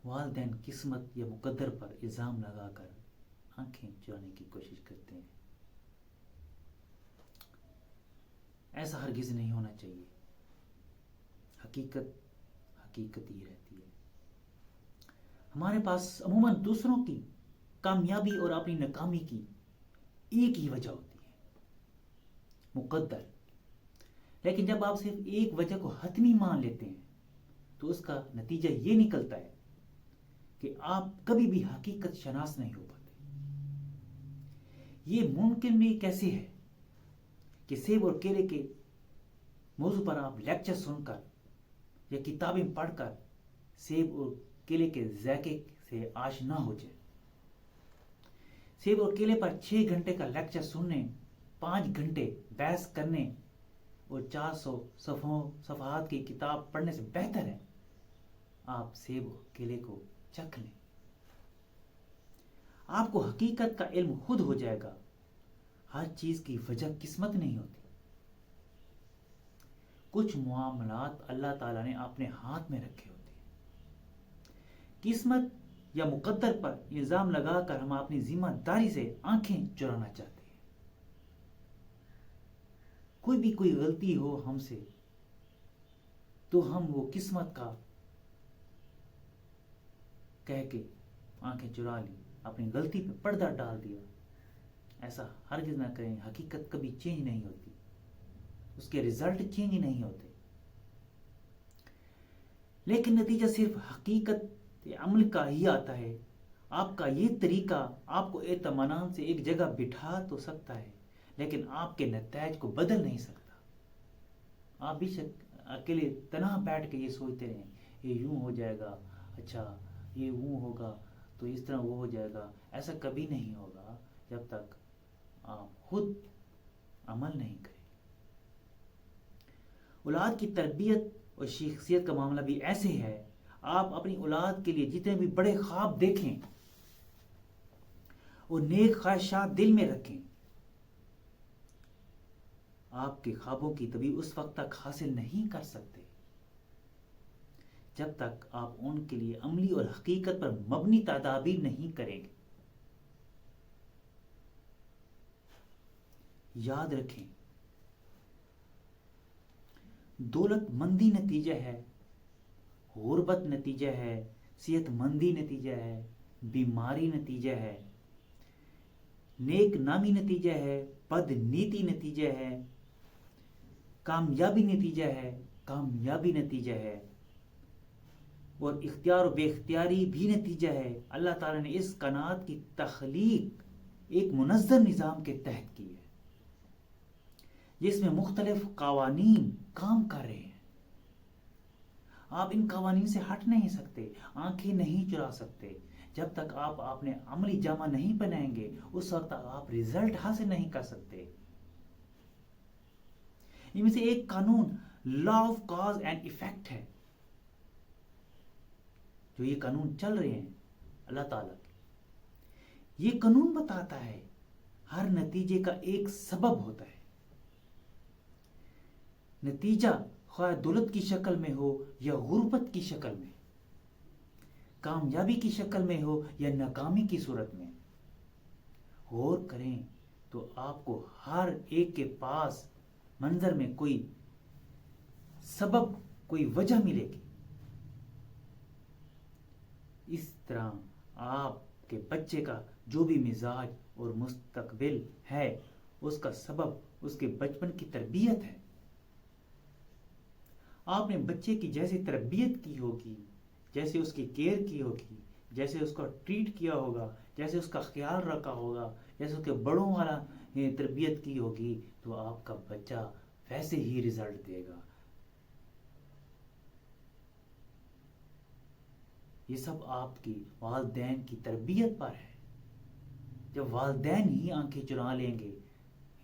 वालिदैन किस्मत या मुकद्दर पर इल्ज़ाम लगाकर आंखें चुराने की कोशिश करते हैं। ऐसा हरगिज़ नहीं होना चाहिए। हकीकत हकीकत ही रहती है। हमारे पास अमूमन दूसरों की कामयाबी और अपनी नाकामी की एक ही वजह होती है, मुकद्दर। लेकिन जब आप सिर्फ एक वजह को हतमी मान लेते हैं तो उसका नतीजा ये निकलता है कि आप कभी भी हकीकत शनास नहीं हो पाते। ये मुमकिन भी कैसे है कि सेब और केले के मौजू पर आप लेक्चर सुनकर या किताबें पढ़कर सेब और केले के जायके से आशना हो जाए। सेब और केले पर 6 घंटे का लेक्चर सुनने, 5 घंटे बहस करने और 400 सफ़हात की किताब पढ़ने से बेहतर है आप सेब और केले को चख लें। आपको हकीकत का इल्म खुद हो जाएगा। हर चीज की वजह किस्मत नहीं होती। कुछ मामलात अल्लाह ताला ने अपने हाथ में रखे होते हैं। किस्मत या मुकद्दर पर इल्जाम लगाकर हम अपनी जिम्मेदारी से आंखें चुराना चाहते हैं। कोई गलती हो हमसे तो हम वो किस्मत का कह के आंखें चुरा ली, अपनी गलती पे पर्दा डाल दिया। ऐसा हरगिज़ ना करें। हकीकत कभी चेंज नहीं होती, उसके रिजल्ट चेंज नहीं होते, लेकिन नतीजा सिर्फ हकीकत अमल का ही आता है। आपका ये तरीका आपको एतमानान से एक जगह बिठा तो सकता है, लेकिन आपके नतीजे को बदल नहीं सकता। आप भी अकेले तनहा बैठ के ये सोचते रहें, ये यूं हो जाएगा, अच्छा ये वो होगा तो इस तरह वो हो जाएगा। ऐसा कभी नहीं होगा जब तक आप खुद अमल नहीं करें। औलाद की तरबियत और शख्सियत का मामला भी ऐसे है। आप अपनी औलाद के लिए जितने भी बड़े ख्वाब देखें और नेक ख्वाहिशात दिल में रखें, आपके ख्वाबों की तभी उस वक्त तक हासिल नहीं कर सकते जब तक आप उनके लिए अमली और हकीकत पर मबनी तदाबीर नहीं करेंगे। याद रखें, दौलतमंदी नतीजा है, गुर्बत नतीजा है, सेहतमंदी नतीजा है, बीमारी नतीजा है, नेक नामी नतीजा है, बदनीति नतीजा है, कामयाबी नतीजा है, कामयाबी नतीजा है, और इख्तियार और बेख्तियारी भी नतीजा है। अल्लाह ताला ने इस कायनात की तख्लीक एक मुनज़्ज़म निज़ाम के तहत की है, जिसमें मुख्तलिफ कवानीन काम कर रहे हैं। आप इन कवानीन से हट नहीं सकते, आंखें नहीं चुरा सकते। जब तक आप अपने अमली जामा नहीं पहनाएंगे उस वक्त तक आप रिजल्ट हासिल नहीं कर सकते। इनमें से एक कानून law of cause and effect है। जो ये कानून चल रहे हैं अल्लाह ताला के, ये कानून बताता है हर नतीजे का एक सबब होता है। नतीजा ख्वाह दौलत की शक्ल में हो या गुर्बत की शक्ल में, कामयाबी की शक्ल में हो या नाकामी की सूरत में, गौर करें तो आपको हर एक के पास मंजर में कोई सबब, कोई वजह मिलेगी। इस तरह आपके बच्चे का जो भी मिजाज और मुस्तकबिल है उसका सबब उसके बचपन की तरबियत है। आपने बच्चे की जैसी तरबियत की होगी, जैसे उसकी केयर की होगी, जैसे उसका ट्रीट किया होगा, जैसे उसका ख्याल रखा होगा, जैसे उसके बड़ों वाला तरबियत की होगी, तो आपका बच्चा वैसे ही रिजल्ट देगा। ये सब आपकी वालिदैन की तरबियत पर है। जब वालिदैन ही आंखें चुरा लेंगे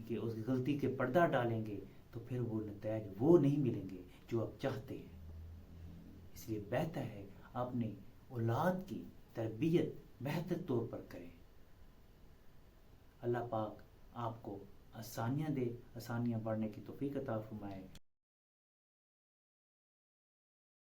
कि उसकी गलती के पर्दा डालेंगे तो फिर वो नतीजे वो नहीं मिलेंगे जो आप चाहते हैं। इसलिए बेहतर है अपनी औलाद की तरबियत बेहतर तौर पर करें। अल्लाह पाक आपको आसानियां दे, आसानियां बढ़ने की तौफीक अता फरमाए।